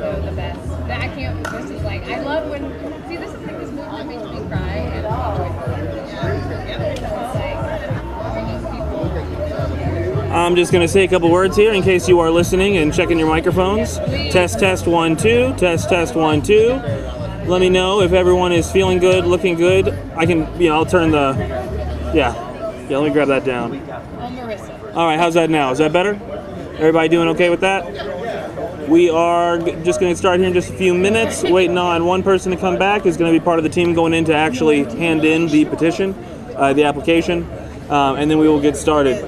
also the best. I can't. This is like I love when. See, this is like this movie that makes me cry and I'm just going to say a couple words here in case you are listening and checking your microphones. Test, test, 1, 2. Test, test, 1, 2. Let me know if everyone is feeling good, looking good. I can, I'll turn the, yeah, let me grab that down. All right, how's that now? Is that better? Everybody doing okay with that? We are just going to start here in just a few minutes, waiting on one person to come back who's going to be part of the team going in to actually hand in the petition, the application, and then we will get started.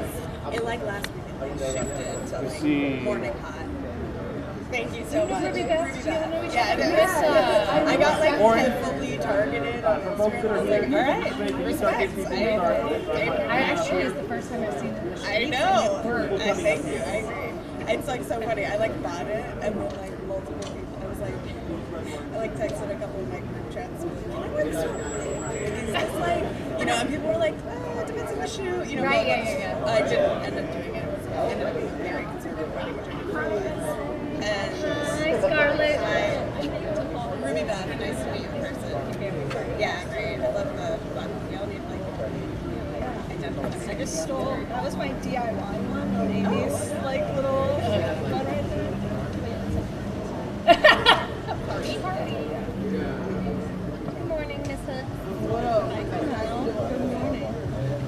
It like last weekend they shifted to like morning hot. Thank you so much. Yeah, I got like heavily targeted on Instagram. I was like, all right, respect. I actually is the first time I've seen it. I know. Thank you. I agree. It's like so funny. I like bought it and then like multiple people. I was like, I texted a couple of my group chats. Like, can I wear this one? Is this like, and people were like, oh, it depends on the shoe. Right, yeah. I didn't end up doing it. It ended up being very conservative wedding, which I didn't realize. And hi, Scarlett. Ruby Bad, nice to meet you in person. Yeah, great. I love the button. Y'all need like I just stole, that was my DIY one, Amy's like little button right there. Party. Good morning, Miss Hood. Whoa. Good morning.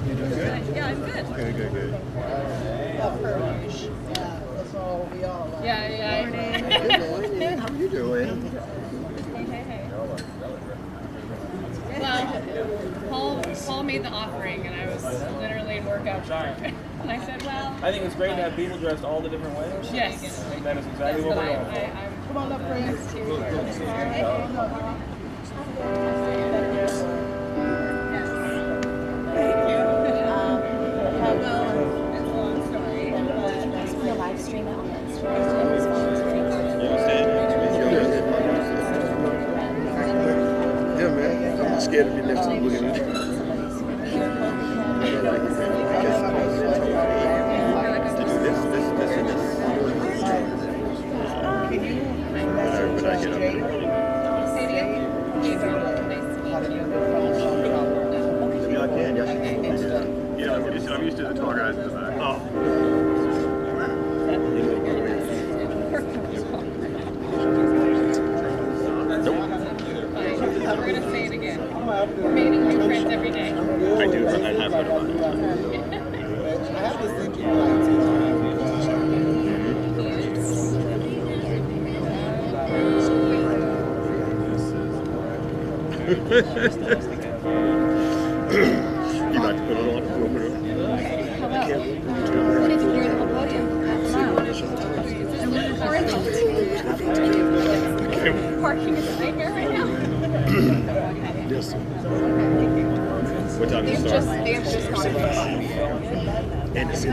You doing good? Yeah, I'm good. Good. Yeah, that's all we all like. Yeah. Good morning. How you doing? Hey. Well, Paul made the offering, and I was literally in workout sharp. And I said, well, I think it's great to have people dressed all the different ways. yes. That is exactly what we're going for. Come on up, friends. Yeah, man. I'm scared to be next to the boogie. But I get up there. Yeah, I can. Yeah, I'm used to the tall guys in the back. Oh. We're going to say it again. We're making new friends every day. I do. I have heard about it. I have this thing You like to put it on? How about? What did you hear the whole podium? Parking is a nightmare right now. Yes. What time do you start? They have just gone. And it's in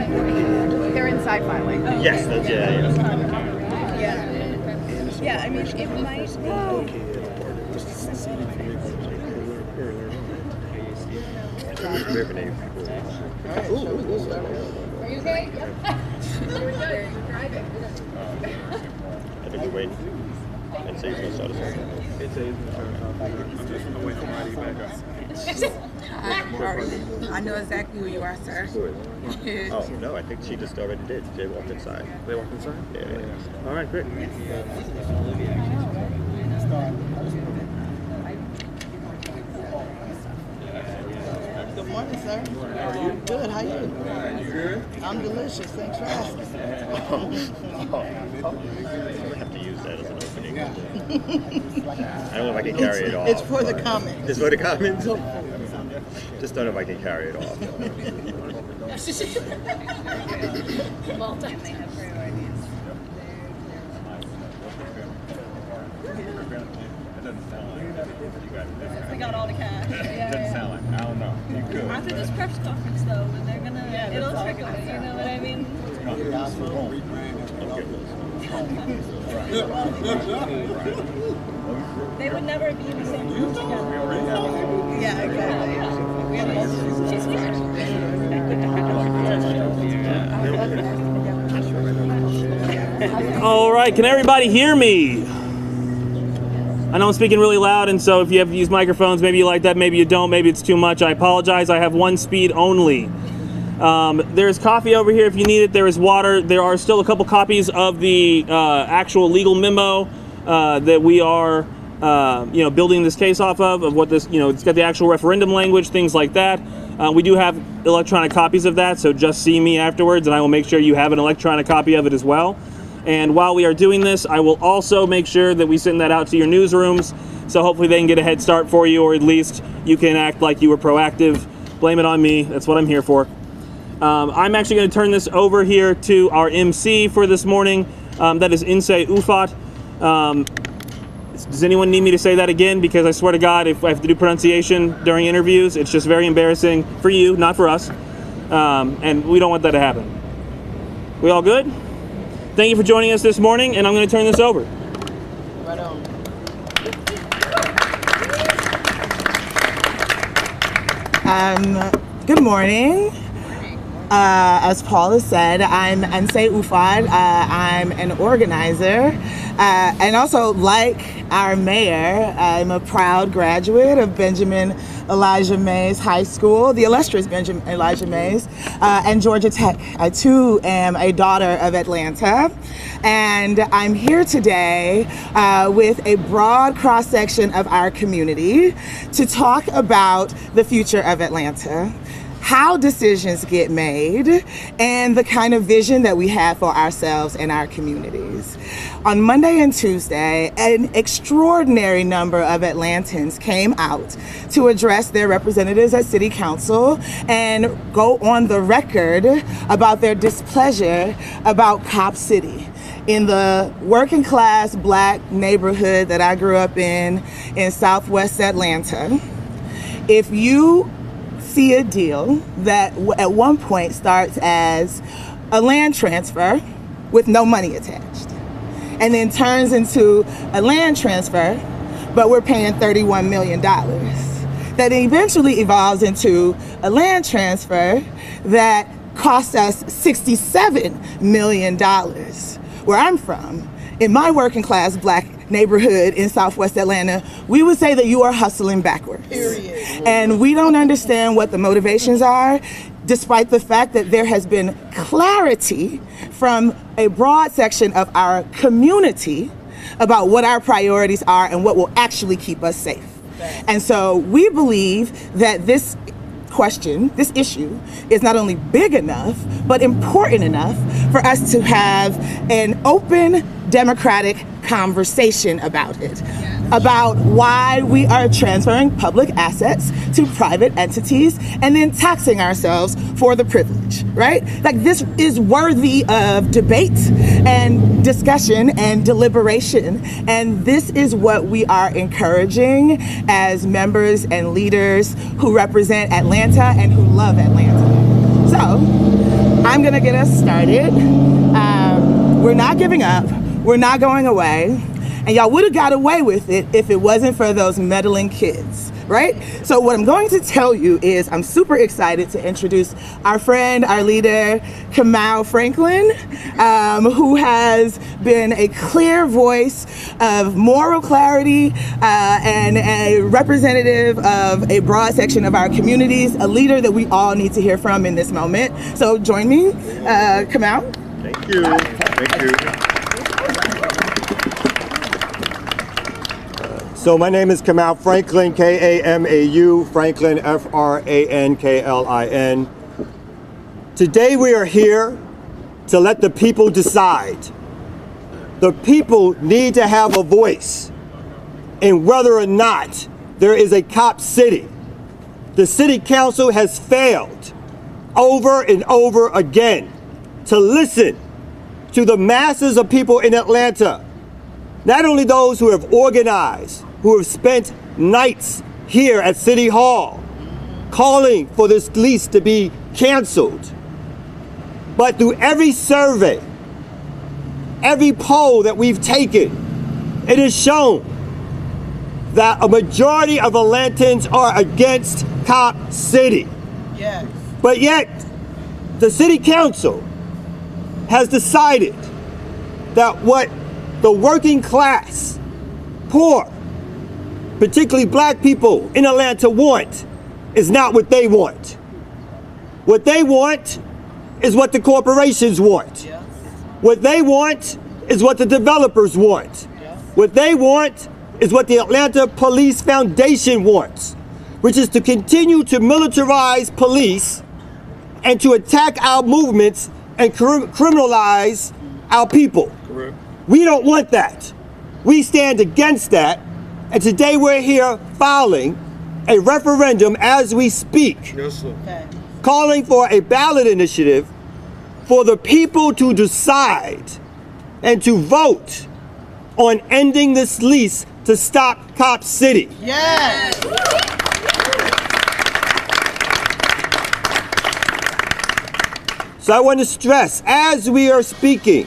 They're inside finally. Yes, that's, yeah. Yeah, I mean, it might be. Are you okay? I think we're waiting. It says no shot. It says I'm just on the way home ready back up. I know exactly who you are, sir. Oh, no, I think she just already did. Jay walked inside. They walked inside? Yeah. All right, great. Good morning, sir. How are you? Good, how you? You good? I'm delicious, thanks for asking. I have to use that as an opening. I don't know if I can carry it off. It's for the comments. It's for the comments? Just don't know if I can carry it off. Well done. They have priorities. We got all the cash. Doesn't sound like, I don't know. You could. After this press conference, though, when they're gonna, it'll trickle, you know what I mean? They would never be in the same room together. Yeah, exactly. All right, can everybody hear me? I know I'm speaking really loud, and so if you have to use microphones, maybe you like that, maybe you don't, maybe it's too much. I apologize. I have one speed only. There's coffee over here if you need it. There is water. There are still a couple copies of the actual legal memo that we are, building this case off of what this, it's got the actual referendum language, things like that. We do have electronic copies of that, so just see me afterwards, and I will make sure you have an electronic copy of it as well. And while we are doing this, I will also make sure that we send that out to your newsrooms, so hopefully they can get a head start for you, or at least you can act like you were proactive. Blame it on me. That's what I'm here for. I'm actually going to turn this over here to our MC for this morning. That is Insei Ufat. Does anyone need me to say that again? Because I swear to God, if I have to do pronunciation during interviews, it's just very embarrassing for you, not for us. And we don't want that to happen. We all good? Thank you for joining us this morning, and I'm going to turn this over. Right on. Good morning. As Paula said, I'm Insei Ufat. I'm an organizer, and also, like our mayor, I'm a proud graduate of Benjamin Elijah Mays High School, the illustrious Benjamin Elijah Mays, and Georgia Tech. I too am a daughter of Atlanta, and I'm here today with a broad cross-section of our community to talk about the future of Atlanta, how decisions get made, and the kind of vision that we have for ourselves and our communities. On Monday and Tuesday, an extraordinary number of Atlantans came out to address their representatives at City Council and go on the record about their displeasure about Cop City. In the working class Black neighborhood that I grew up in Southwest Atlanta, if you see a deal that at one point starts as a land transfer with no money attached, and then turns into a land transfer, but we're paying $31 million. That eventually evolves into a land transfer that costs us $67 million. Where I'm from, in my working class Black neighborhood in Southwest Atlanta, we would say that you are hustling backwards. Period. And we don't understand what the motivations are, despite the fact that there has been clarity from a broad section of our community about what our priorities are and what will actually keep us safe. And so we believe that this question, this issue, is not only big enough, but important enough for us to have an open, democratic conversation about it. About why we are transferring public assets to private entities and then taxing ourselves for the privilege, right? Like, this is worthy of debate and discussion and deliberation. And this is what we are encouraging as members and leaders who represent Atlanta and who love Atlanta. So I'm gonna get us started. We're not giving up. We're not going away. And y'all would have got away with it if it wasn't for those meddling kids, right? So what I'm going to tell you is I'm super excited to introduce our friend, our leader, Kamau Franklin, who has been a clear voice of moral clarity and a representative of a broad section of our communities, a leader that we all need to hear from in this moment. So join me, Kamau. Thank you. Thank you. So my name is Kamau Franklin, K-A-M-A-U, Franklin, F-R-A-N-K-L-I-N. Today we are here to let the people decide. The people need to have a voice in whether or not there is a cop city. The city council has failed over and over again to listen to the masses of people in Atlanta. Not only those who have organized, who have spent nights here at City Hall calling for this lease to be canceled, but through every survey, every poll that we've taken, it has shown that a majority of Atlantans are against Cop City. Yes. But yet, the City Council has decided that what the working class, poor, particularly black people in Atlanta, want is not what they want. What they want is what the corporations want. What they want is what the developers want. What they want is what the Atlanta Police Foundation wants, which is to continue to militarize police and to attack our movements and criminalize our people. Correct. We don't want that. We stand against that. And today we're here filing a referendum as we speak, Yes, sir. calling for a ballot initiative for the people to decide and to vote on ending this lease to stop Cop City. Yes. So I want to stress, as we are speaking,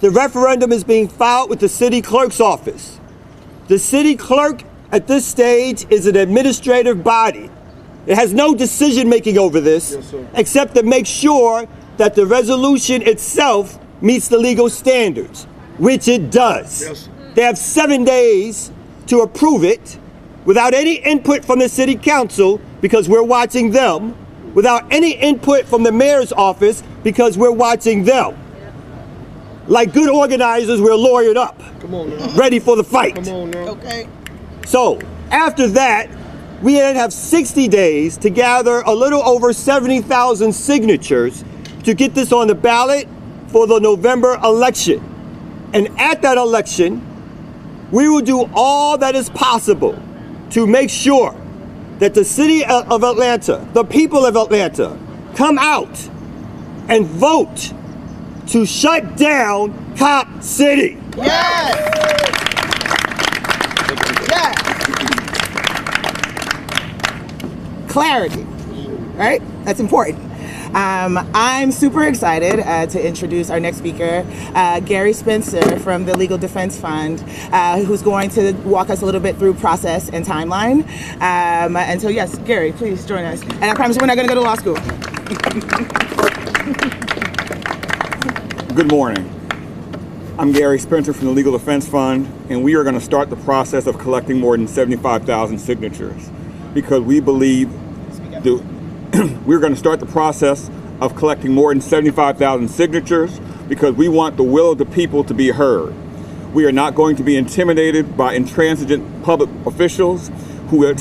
the referendum is being filed with the city clerk's office. The city clerk at this stage is an administrative body. It has no decision making over this, Yes, sir. except to make sure that the resolution itself meets the legal standards, which it does. Yes, sir. They have 7 days to approve it without any input from the city council, because we're watching them, without any input from the mayor's office, because we're watching them. Like good organizers, we're lawyered up, Come on now. ready for the fight. Come on now. Okay. So after that, we then have 60 days to gather a little over 70,000 signatures to get this on the ballot for the November election. And at that election, we will do all that is possible to make sure that the city of Atlanta, the people of Atlanta, come out and vote to shut down Cop City. Yes. Yes. Clarity, right? That's important. I'm super excited to introduce our next speaker, Gary Spencer from the Legal Defense Fund, who's going to walk us a little bit through process and timeline. And so yes, Gary, please join us. And I promise we're not gonna go to law school. Good morning. I'm Gary Spencer from the Legal Defense Fund, and we are going to start the process of collecting more than 75,000 signatures because we believe we're going to start the process of collecting more than 75,000 signatures because we want the will of the people to be heard. We are not going to be intimidated by intransigent public officials who have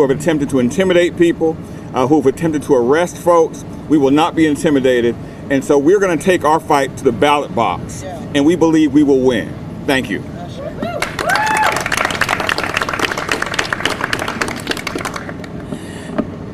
attempted to intimidate people, who have attempted to arrest folks. We will not be intimidated. And so we're going to take our fight to the ballot box, and we believe we will win. Thank you.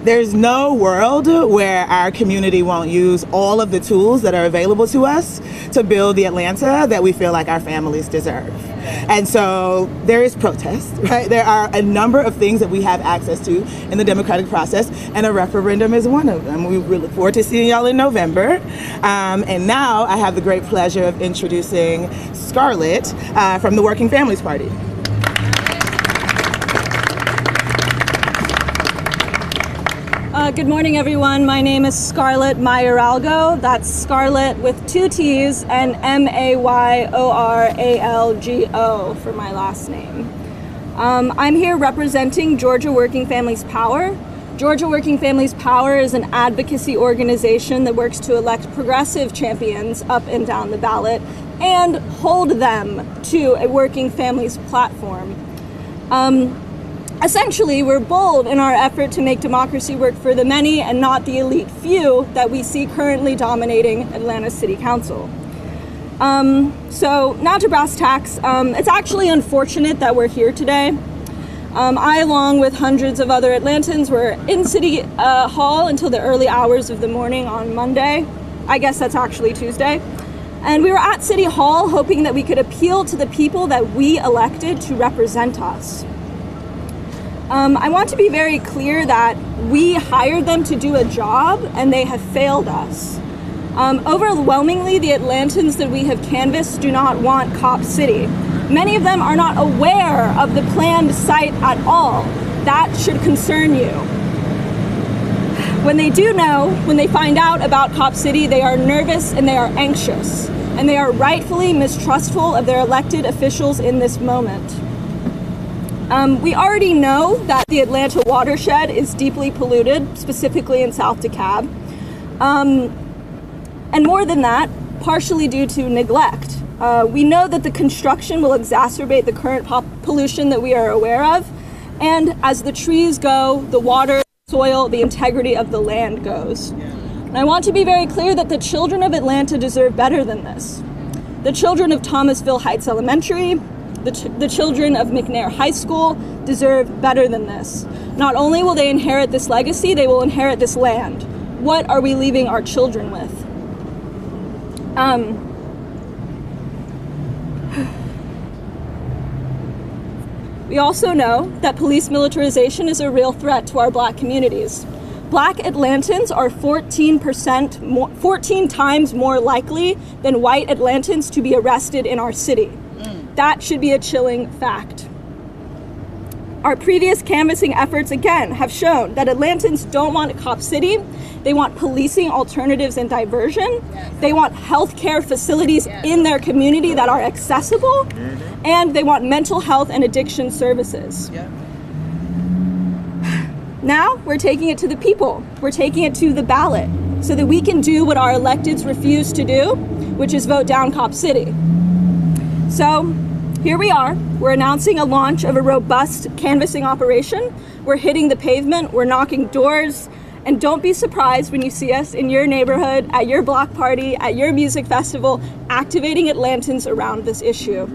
There's no world where our community won't use all of the tools that are available to us to build the Atlanta that we feel like our families deserve. And so there is protest, right? There are a number of things that we have access to in the democratic process, and a referendum is one of them. We look forward to seeing y'all in November. And now I have the great pleasure of introducing Scarlett from the Working Families Party. Good morning, everyone. My name is Scarlett Mayoralgo. That's Scarlett with 2 T's and Mayoralgo for my last name. I'm here representing Georgia Working Families Power. Georgia Working Families Power is an advocacy organization that works to elect progressive champions up and down the ballot and hold them to a working families platform. Essentially, we're bold in our effort to make democracy work for the many and not the elite few that we see currently dominating Atlanta City Council. So now to brass tacks. It's actually unfortunate that we're here today. I, along with hundreds of other Atlantans, were in City Hall until the early hours of the morning on Monday. I guess that's actually Tuesday. And we were at City Hall hoping that we could appeal to the people that we elected to represent us. I want to be very clear that we hired them to do a job and they have failed us. Overwhelmingly, the Atlantans that we have canvassed do not want Cop City. Many of them are not aware of the planned site at all. That should concern you. When they do know, when they find out about Cop City, they are nervous and they are anxious, and they are rightfully mistrustful of their elected officials in this moment. We already know that the Atlanta watershed is deeply polluted, specifically in South DeKalb. And more than that, partially due to neglect. We know that the construction will exacerbate the current pollution that we are aware of. And as the trees go, the water, soil, the integrity of the land goes. And I want to be very clear that the children of Atlanta deserve better than this. The children of Thomasville Heights Elementary, the children of McNair High School deserve better than this. Not only will they inherit this legacy, they will inherit this land. What are we leaving our children with? We also know that police militarization is a real threat to our Black communities. Black Atlantans are 14 times more likely than white Atlantans to be arrested in our city. That should be a chilling fact. Our previous canvassing efforts, again, have shown that Atlantans don't want a cop city. They want policing alternatives and diversion. They want healthcare facilities in their community that are accessible. And they want mental health and addiction services. Now we're taking it to the people. We're taking it to the ballot so that we can do what our electeds refuse to do, which is vote down Cop City. So here we are. We're announcing a launch of a robust canvassing operation. We're hitting the pavement. We're knocking doors. And don't be surprised when you see us in your neighborhood, at your block party, at your music festival, activating Atlantans around this issue.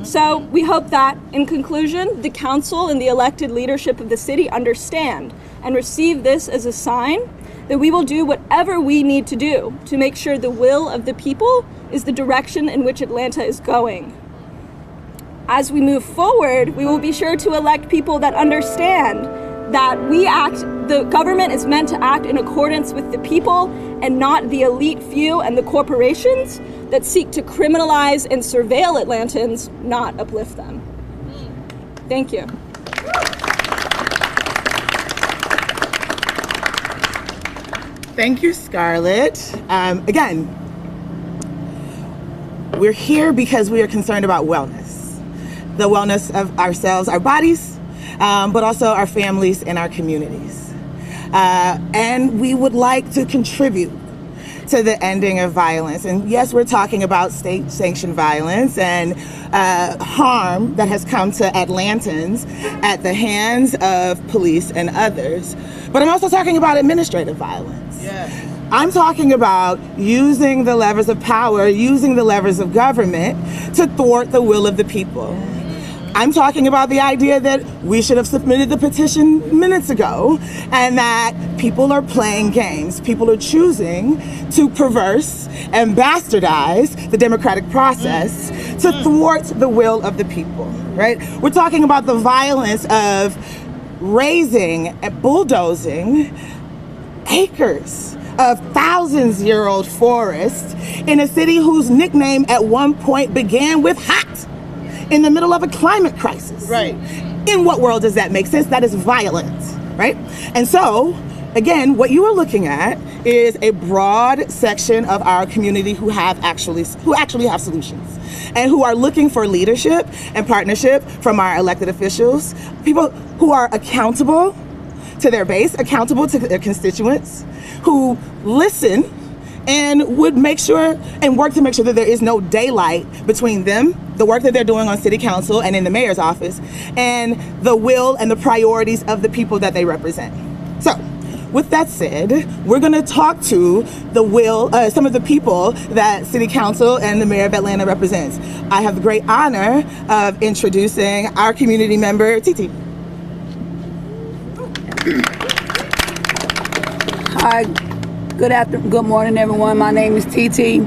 So we hope that, in conclusion, the council and the elected leadership of the city understand and receive this as a sign that we will do whatever we need to do to make sure the will of the people is the direction in which Atlanta is going. As we move forward, we will be sure to elect people that understand that the government is meant to act in accordance with the people and not the elite few and the corporations that seek to criminalize and surveil Atlantans, not uplift them. Thank you. Thank you, Scarlett. Again, we're here because we are concerned about wellness. The wellness of ourselves, our bodies, but also our families and our communities. And we would like to contribute to the ending of violence. And yes, we're talking about state-sanctioned violence and harm that has come to Atlantans at the hands of police and others. But I'm also talking about administrative violence. Yeah. I'm talking about using the levers of power, using the levers of government to thwart the will of the people. I'm talking about the idea that we should have submitted the petition minutes ago and that people are playing games. People are choosing to perverse and bastardize the democratic process to thwart the will of the people, right? We're talking about the violence of razing and bulldozing acres of thousands-year-old forests in a city whose nickname at one point began with hot. In the middle of a climate crisis. Right. In what world does that make sense? That is violence, right? And so, again, what you are looking at is a broad section of our community who actually have solutions and who are looking for leadership and partnership from our elected officials, people who are accountable to their base, accountable to their constituents, who listen and would make sure and work to make sure that there is no daylight between them, the work that they're doing on city council and in the mayor's office, and the will and the priorities of the people that they represent. So, with that said, we're going to talk to some of the people that city council and the mayor of Atlanta represents. I have the great honor of introducing our community member, Titi. Hi. Good morning, everyone. My name is TT.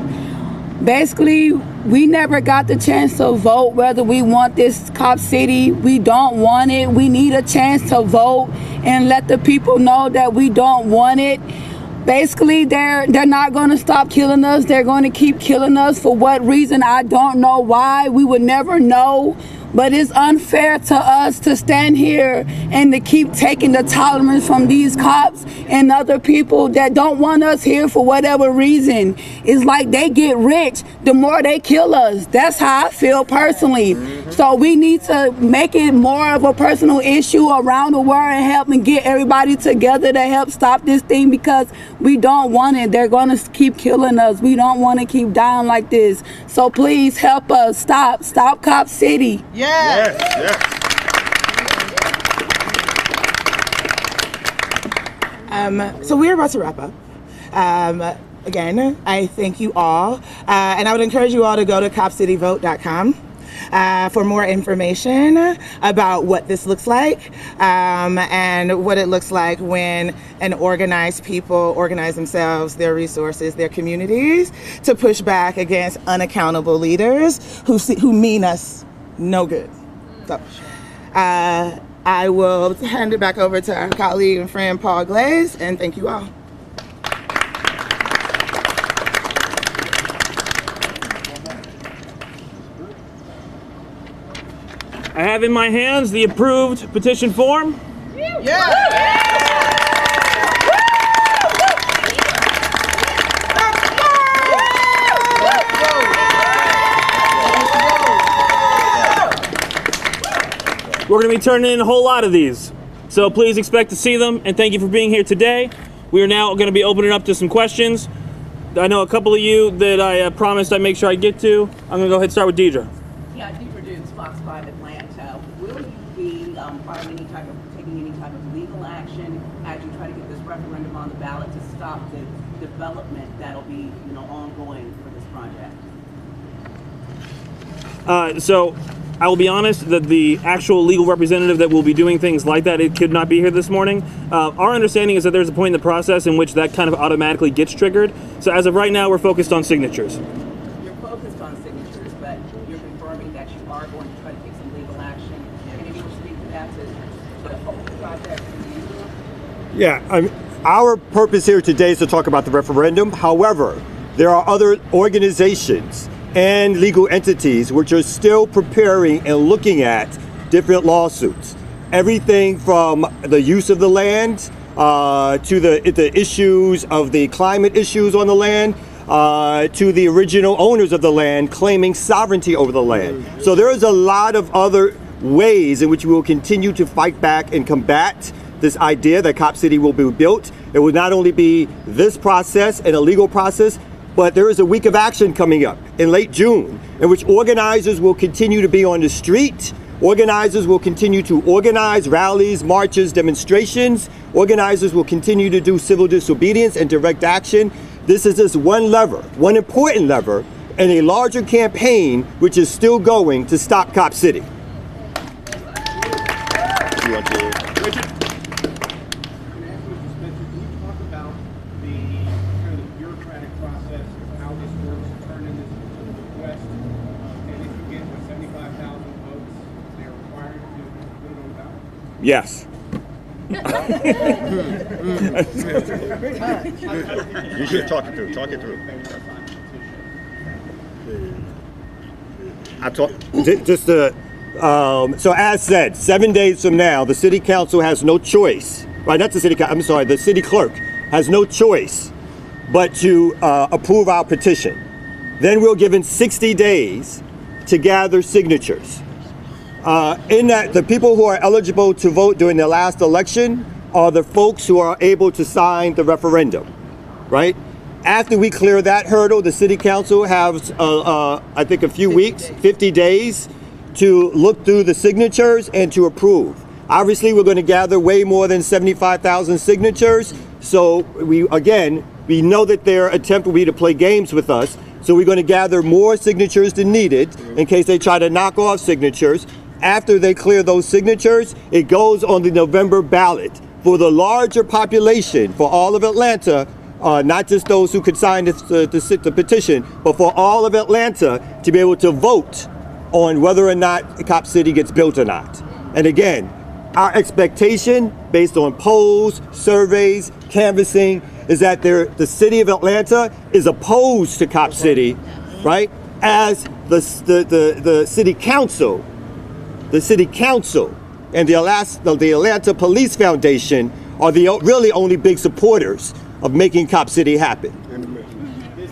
Basically, we never got the chance to vote whether we want this cop city. We don't want it. We need a chance to vote and let the people know that we don't want it. Basically, they're not going to stop killing us. They're going to keep killing us. For what reason, I don't know why. We would never know But it's unfair to us to stand here and to keep taking the tolerance from these cops and other people that don't want us here for whatever reason. It's like they get rich the more they kill us. That's how I feel personally. So we need to make it more of a personal issue around the world and help and get everybody together to help stop this thing, because we don't want it. They're going to keep killing us. We don't want to keep dying like this. So please help us. Stop Cop City. Yes. So we're about to wrap up. Again, I thank you all, and I would encourage you all to go to copcityvote.com for more information about what this looks like and what it looks like when an organized people organize themselves, their resources, their communities to push back against unaccountable leaders who mean us no good. So I will hand it back over to our colleague and friend Paul Glaze, and thank you all. I have in my hands the approved petition form. We're going to be turning in a whole lot of these, so please expect to see them, and thank you for being here today. We are now going to be opening up to some questions. I know a couple of you that I promised I'd make sure I get to. I'm going to go ahead and start with Deidre. Yeah, Deidre Dunes, Fox 5 Atlanta. Will you be part of taking any type of legal action as you try to get this referendum on the ballot to stop the development that'll be, ongoing for this project? So I will be honest that the actual legal representative that will be doing things like that, it could not be here this morning. Our understanding is that there's a point in the process in which that kind of automatically gets triggered. So as of right now, we're focused on signatures. You're focused on signatures, but you're confirming that you are going to try to take some legal action. Can you speak to that to the whole project? Yeah, our purpose here today is to talk about the referendum. However, there are other organizations and legal entities which are still preparing and looking at different lawsuits. Everything from the use of the land to the issues of the climate issues on the land to the original owners of the land claiming sovereignty over the land. So there is a lot of other ways in which we will continue to fight back and combat this idea that Cop City will be built. It will not only be this process and a legal process, but there is a week of action coming up in late June in which organizers will continue to be on the street. Organizers will continue to organize rallies, marches, demonstrations. Organizers will continue to do civil disobedience and direct action. This is just one lever, one important lever in a larger campaign which is still going to stop Cop City. Yes. You should talk it through. Talk it through. So as said, 7 days from now, the city council has no choice. Right, not the city council. I'm sorry, the city clerk has no choice but to approve our petition. Then we're given 60 days to gather signatures. In that, the people who are eligible to vote during the last election are the folks who are able to sign the referendum, right? After we clear that hurdle, the city council has, I think, a few weeks, 50 days, to look through the signatures and to approve. Obviously, we're going to gather way more than 75,000 signatures. So we know that their attempt will be to play games with us. So we're going to gather more signatures than needed in case they try to knock off signatures. After they clear those signatures, it goes on the November ballot for the larger population, for all of Atlanta, not just those who could sign the petition, but for all of Atlanta to be able to vote on whether or not Cop City gets built or not. And again, our expectation, based on polls, surveys, canvassing, is that the city of Atlanta is opposed to Cop City, right? As the city council the City Council and the Atlanta Police Foundation are the really only big supporters of making Cop City happen. This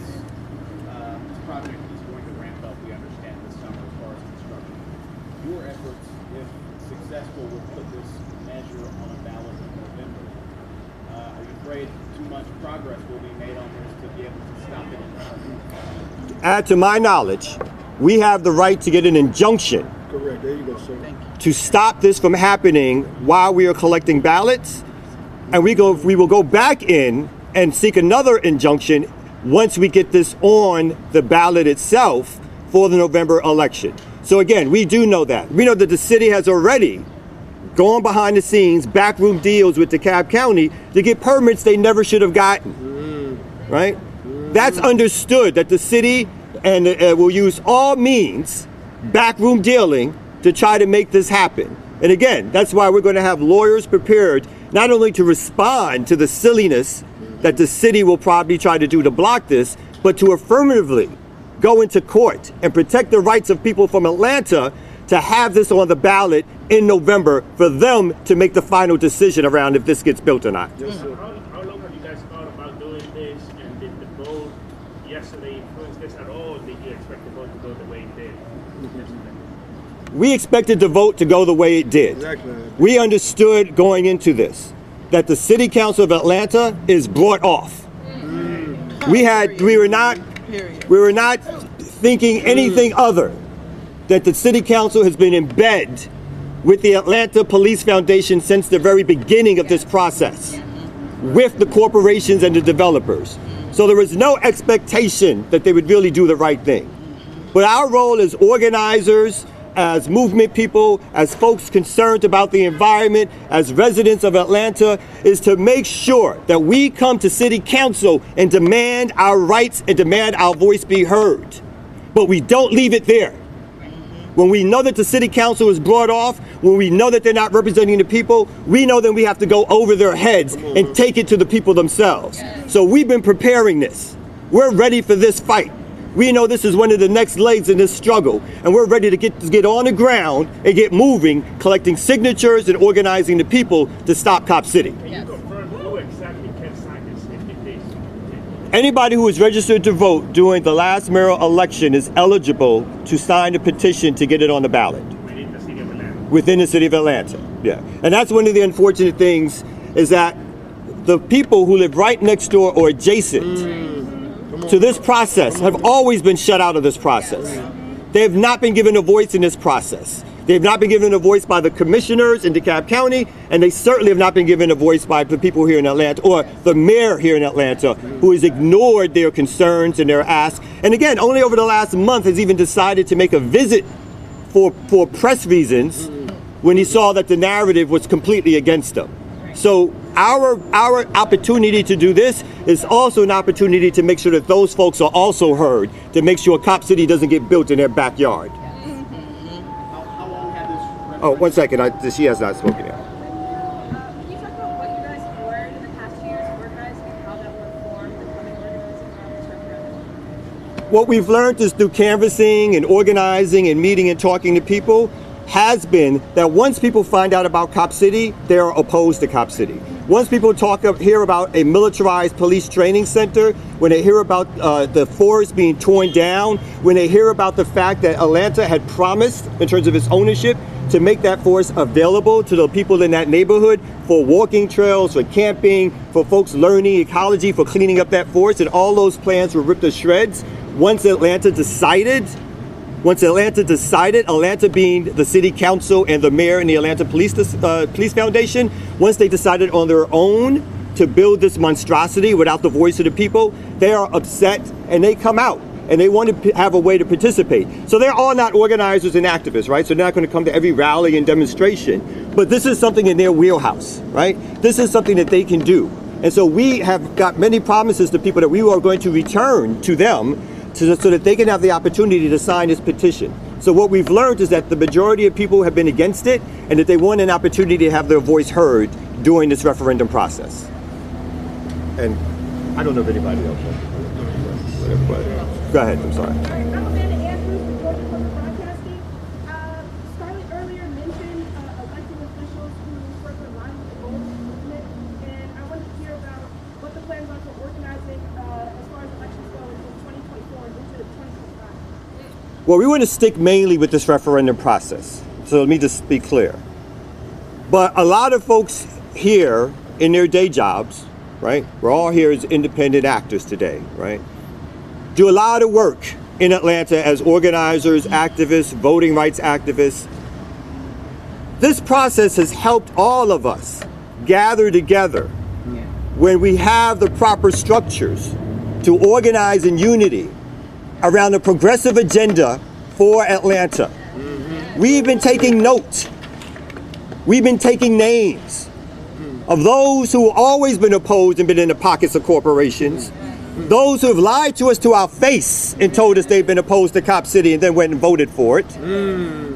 project is going to ramp up, we understand, this summer as far as construction. Your efforts, if successful, will put this measure on a ballot in November. Are you afraid too much progress will be made on this to be able to stop it in time? Add to my knowledge, we have the right to get an injunction. Correct. There you go, sir. To stop this from happening while we are collecting ballots, and we will go back in and seek another injunction once we get this on the ballot itself for the November election. So again, we do know that. We know that the city has already gone behind the scenes, backroom deals with DeKalb County to get permits they never should have gotten, right? That's understood, that the city and will use all means, backroom dealing, to try to make this happen. And again, that's why we're going to have lawyers prepared not only to respond to the silliness that the city will probably try to do to block this, but to affirmatively go into court and protect the rights of people from Atlanta to have this on the ballot in November for them to make the final decision around if this gets built or not. Yes, sir. How long have you guys thought about doing this, and did the vote yesterday influence this at all, or did you expect the vote to go the way it did yesterday? We expected the vote to go the way it did. Exactly. We understood going into this that the City Council of Atlanta is brought off. We were not thinking anything other that the City Council has been in bed with the Atlanta Police Foundation since the very beginning of this process, with the corporations and the developers. So there was no expectation that they would really do the right thing. But our role as organizers, as movement people, as folks concerned about the environment, as residents of Atlanta, is to make sure that we come to City Council and demand our rights and demand our voice be heard. But we don't leave it there. When we know that the City Council is brought off, when we know that they're not representing the people, we know that we have to go over their heads and take it to the people themselves. So we've been preparing this. We're ready for this fight. We know this is one of the next legs in this struggle, and we're ready to get on the ground and get moving, collecting signatures and organizing the people to stop Cop City. Can you confirm who exactly can sign this petition? Anybody who is registered to vote during the last mayoral election is eligible to sign a petition to get it on the ballot. Within the city of Atlanta? Within the city of Atlanta, yeah. And that's one of the unfortunate things, is that the people who live right next door or adjacent to this process have always been shut out of this process. They have not been given a voice in this process. They have not been given a voice by the commissioners in DeKalb County, and they certainly have not been given a voice by the people here in Atlanta, or the mayor here in Atlanta, who has ignored their concerns and their asks. And again, only over the last month has even decided to make a visit for press reasons when he saw that the narrative was completely against them. So our opportunity to do this is also an opportunity to make sure that those folks are also heard, to make sure Cop City doesn't get built in their backyard. How long had this? Oh, 1 second. She has not spoken yet. Can you talk about what you guys have learned in the past 2 years of organizing and how that will inform the coming organizing around this referendum? What we've learned is through canvassing and organizing and meeting and talking to people has been that once people find out about Cop City, they are opposed to Cop City. Once people hear about a militarized police training center, when they hear about the forest being torn down, when they hear about the fact that Atlanta had promised, in terms of its ownership, to make that forest available to the people in that neighborhood for walking trails, for camping, for folks learning ecology, for cleaning up that forest, and all those plans were ripped to shreds. Once Atlanta decided, Atlanta being the city council and the mayor and the Atlanta Police Foundation, once they decided on their own to build this monstrosity without the voice of the people, they are upset and they come out and they want to have a way to participate. So they're all not organizers and activists, right? So they're not going to come to every rally and demonstration, but this is something in their wheelhouse, right? This is something that they can do. And so we have got many promises to people that we are going to return to them so that they can have the opportunity to sign this petition. So what we've learned is that the majority of people have been against it, and that they want an opportunity to have their voice heard during this referendum process. And I don't know if anybody else wants to go ahead, I'm sorry. I'm Amanda Andrews from Georgia Public Broadcasting. Scarlett earlier Well, we want to stick mainly with this referendum process. So let me just be clear. But a lot of folks here in their day jobs, right? We're all here as independent actors today, right? Do a lot of work in Atlanta as organizers, activists, voting rights activists. This process has helped all of us gather together when we have the proper structures to organize in unity around a progressive agenda for Atlanta. We've been taking note. We've been taking names of those who have always been opposed and been in the pockets of corporations, those who have lied to us to our face and told us they've been opposed to Cop City and then went and voted for it,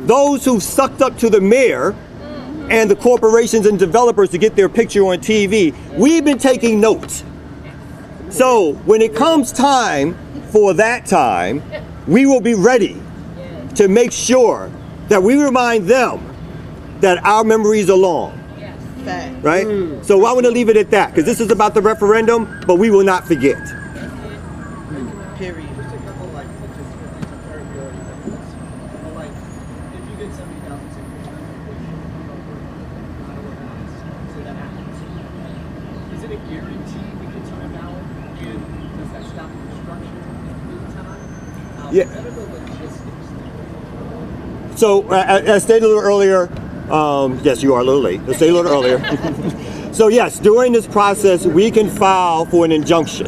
those who sucked up to the mayor and the corporations and developers to get their picture on TV. We've been taking note. So when it comes time for that time, we will be ready to make sure that we remind them that our memories are long. Right? So I want to leave it at that, because this is about the referendum, but we will not forget. Period. Just a couple like logistical things I'm sorry if you already did this. But like if you get 70,000 signatures, say that happens. Is it a guarantee it gets on a ballot? And does that stop the construction in time? Yeah. What are the logistics? So as stated a little earlier, yes, you are a little late. Let's say a little earlier. So yes, during this process, we can file for an injunction.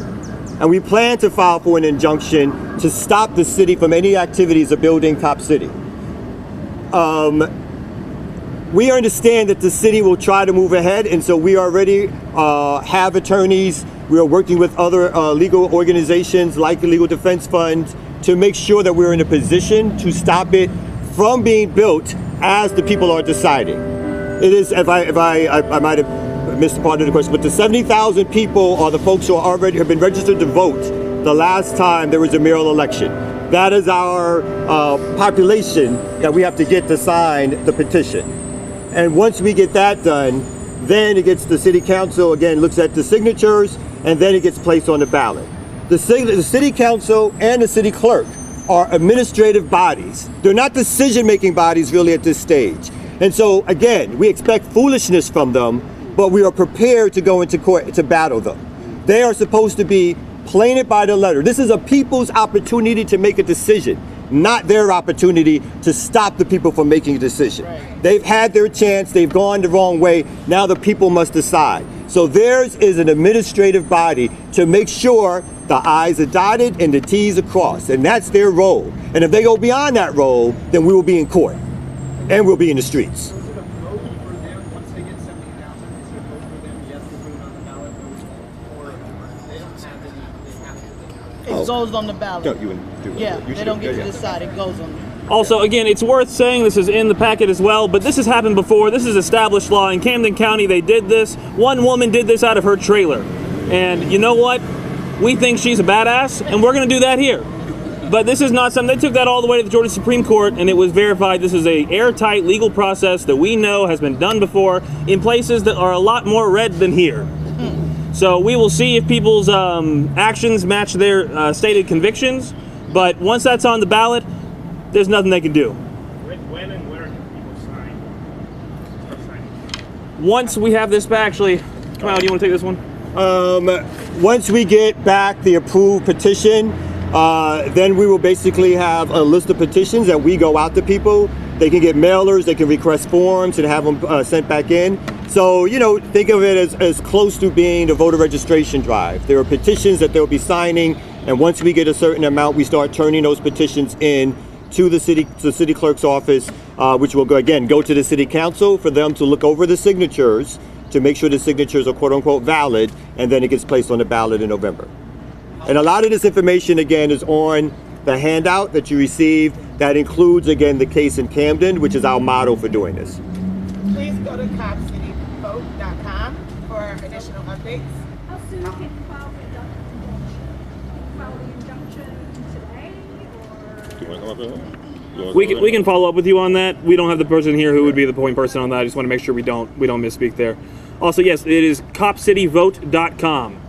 And we plan to file for an injunction to stop the city from any activities of building Cop City. We understand that the city will try to move ahead, and so we already have attorneys. We are working with other legal organizations like the Legal Defense Fund to make sure that we're in a position to stop it from being built as the people are deciding. It is, if I might have missed part of the question, but the 70,000 people are the folks who are already have been registered to vote the last time there was a mayoral election. That is our population that we have to get to sign the petition. And once we get that done, then it gets the city council, again, looks at the signatures, and then it gets placed on the ballot. The city council and the city clerk are administrative bodies. They're not decision-making bodies really at this stage. And so, again, we expect foolishness from them, but we are prepared to go into court to battle them. They are supposed to be playing it by the letter. This is a people's opportunity to make a decision, not their opportunity to stop the people from making a decision. Right. They've had their chance, they've gone the wrong way, now the people must decide. So theirs is an administrative body to make sure the I's are dotted and the T's are crossed, and that's their role. And if they go beyond that role, then we will be in court, and we'll be in the streets. So is it a vote for them once they get 70,000? Is it a vote for them, yes, to put it on the ballot, or they don't have it, they have to? It goes on the ballot. No, you do it. Yeah, You they should- don't get yeah, to yeah. decide. It goes on. Also, again, it's worth saying this is in the packet as well, but this has happened before. This is established law. In Camden County, they did this. One woman did this out of her trailer. And you know what? We think she's a badass, and we're going to do that here. But this is not something, they took that all the way to the Georgia Supreme Court, and it was verified. This is a airtight legal process that we know has been done before in places that are a lot more red than here. So we will see if people's actions match their stated convictions. But once that's on the ballot, there's nothing they can do. When and where can people sign? Start signing? Once we have this back, actually, Kyle, do you want to take this one? Once we get back the approved petition, then we will basically have a list of petitions that we go out to people. They can get mailers, they can request forms and have them sent back in. So, you know, think of it as close to being the voter registration drive. There are petitions that they'll be signing, and once we get a certain amount, we start turning those petitions in to the city clerk's office, which will go to the city council for them to look over the signatures to make sure the signatures are quote unquote valid, and then it gets placed on the ballot in November. And a lot of this information, again, is on the handout that you received. That includes, again, the case in Camden, which is our model for doing this. Please go to copcityvote.com for additional updates. How soon can you file the injunction today, or? Do you want to come up with it? We can follow up with you on that. We don't have the person here who would be the point person on that. I just want to make sure we don't misspeak there. Also, yes, it is copcityvote.com.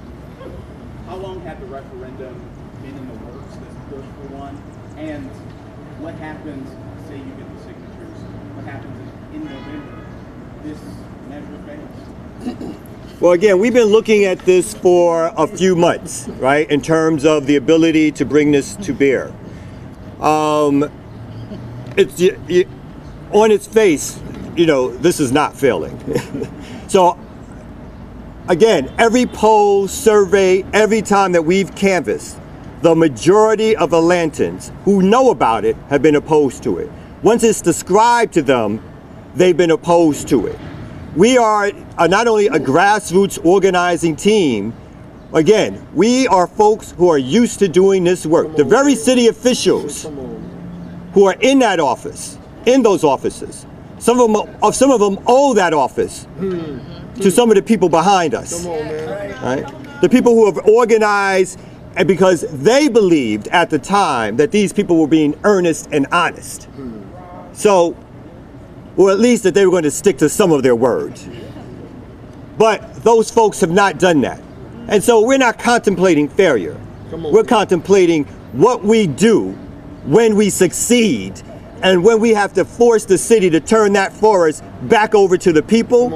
How long had the referendum been in the works, this push for one? And in November, this measure fails? Well, again, we've been looking at this for a few months, right, in terms of the ability to bring this to bear. It's on its face, you know, this is not failing. So, again, every poll, survey, every time that we've canvassed, the majority of Atlantans who know about it have been opposed to it. Once it's described to them, they've been opposed to it. We are not only a grassroots organizing team, again, we are folks who are used to doing this work. The very city officials who are in that office, in those offices, some of them owe that office to some of the people behind us. Right? The people who have organized, and because they believed at the time that these people were being earnest and honest. So, or at least that they were going to stick to some of their words. But those folks have not done that. And so we're not contemplating failure. We're contemplating what we do when we succeed and when we have to force the city to turn that forest back over to the people,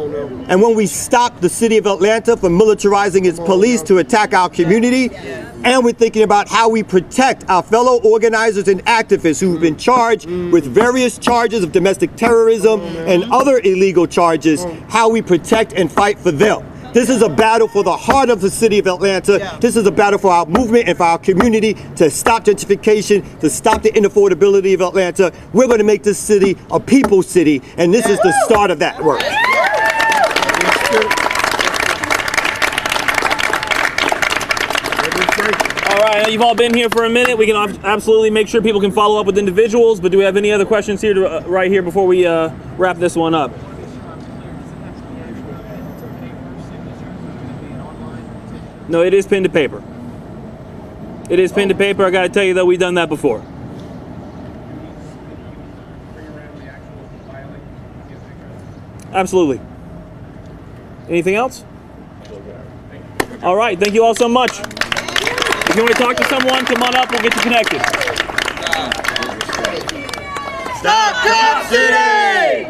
and when we stop the city of Atlanta from militarizing its police to attack our community, and we're thinking about how we protect our fellow organizers and activists who've been charged with various charges of domestic terrorism and other illegal charges, how we protect and fight for them. This is a battle for the heart of the city of Atlanta. This is a battle for our movement and for our community to stop gentrification, to stop the inaffordability of Atlanta. We're going to make this city a people's city, and this is the start of that work. All right, you've all been here for a minute. We can absolutely make sure people can follow up with individuals, but do we have any other questions here right here before we wrap this one up? No, it is pen to paper. It is pen to paper. I got to tell you, though, we've done that before. Absolutely. Anything else? All right. Thank you all so much. If you want to talk to someone, come on up. We'll get you connected. Stop Cop City!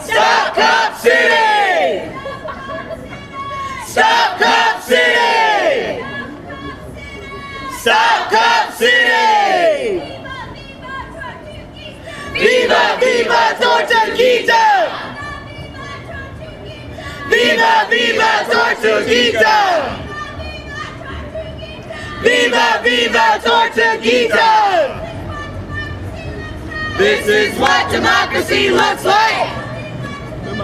Stop Cop City! Stop Cop City! Stop Cop City! Viva, viva Tortuguita! Viva, viva Tortuguita! Viva, viva Tortuguita! This is what democracy looks like!